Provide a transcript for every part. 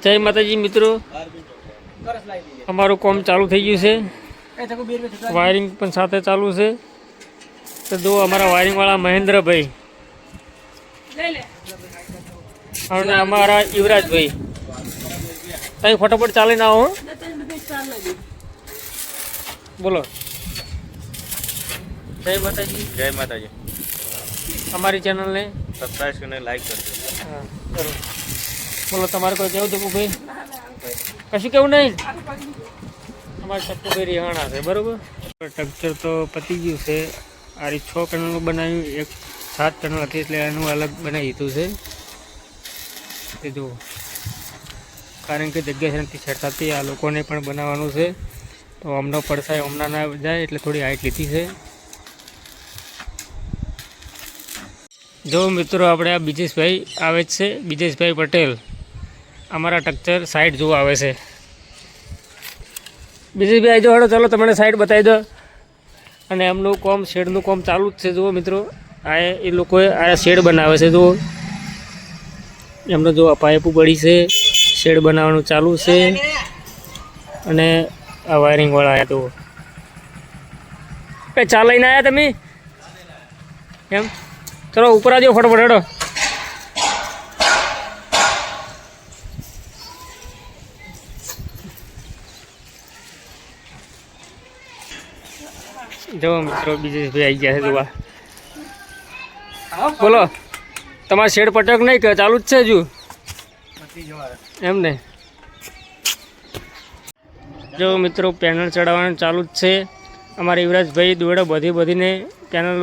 जय माताजी मित्रों, अमारू काम चालू थी गयु है। वायरिंग पण साथे चालू है। तो दो अमरा वायरिंग वाला महेंद्र भाई और अमरा युवराज भाई तई फटाफट चाली ना हो। बोलो जय माताजी। जय माताजी। हमारी चैनल ने सब्सक्राइब करने लाइक कर। हाँ चलो बोलो तमारे को केव दीपू भाई कशु केव नहीं अमर चक्कू भाई रिहाणा है बराबर। स्ट्रक्चर तो पती गयु है। आ 6 पैनल बनाव्યું, एक 7 पैनल હતી એટલે એનું અલગ બનાવી દીધું છે। એ જો કારણ કે જગ્યા છે નથી છેડતાથી આ લોકોને પણ બનાવવાનું છે તો હમણાં પડસાય હમણાં ના જાય એટલે થોડી હાઈટ લીધી છે। જો મિત્રો આપણે આ બીજેશભાઈ આવે છે, બીજેશભાઈ પટેલ અમારા સ્ટ્રક્ચર સાઈડ જોવા આવે છે। બીજેશભાઈ આવી જાઓ, ચાલો તમને સાઈડ બતાવી દો। અને એમનું કામ શેડનું કામ ચાલુ જ છે। જુઓ મિત્રો આ એ લોકોએ આ શેડ બનાવે છે। જુઓ એમનો જો આ પાઇપ પડી છે, શેડ બનાવવાનું ચાલુ છે। અને આ વાયરિંગવાળા આવ્યા જુઓ કઈ ચા લઈને આવ્યા તમે એમ? चलो ऊपर आ जाओ फटाफट हेडो। जो मित्रों बीजे भाई आई गया है दुआ। बोलो तमारा शेड पटक नहीं के चालू ज छे हजू एम ने। जो मित्रों पेनल चढ़ावવાનું चालू ज छे। अमारा युवराज भाई दोड़ा बधी बधी ने पेनल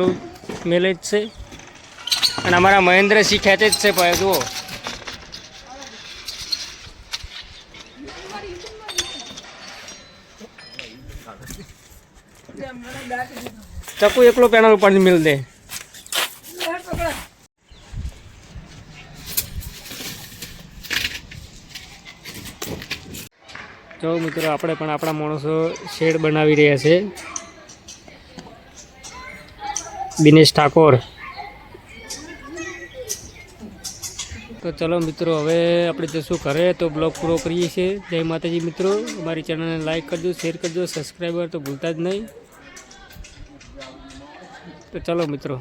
मेले ज छे અને અમારા મહેન્દ્રસિંહ ખેંચે જ છે ભાઈ। જુઓ ચકુ એકલો પેનલ ઉપર મિલ દે। જો મિત્રો આપણે પણ આપણા માણસો શેડ બનાવી રહ્યા છે। દિનેશ ઠાકોર। तो चलो मित्रों हवे अपने जशु घरे तो ब्लॉग पूरो करिए छे। जय माताजी मित्रों, हमारी चैनल ने लाइक करजो, शेर करजो, सब्सक्राइबर तो भूलता ज नहीं। तो चलो मित्रों।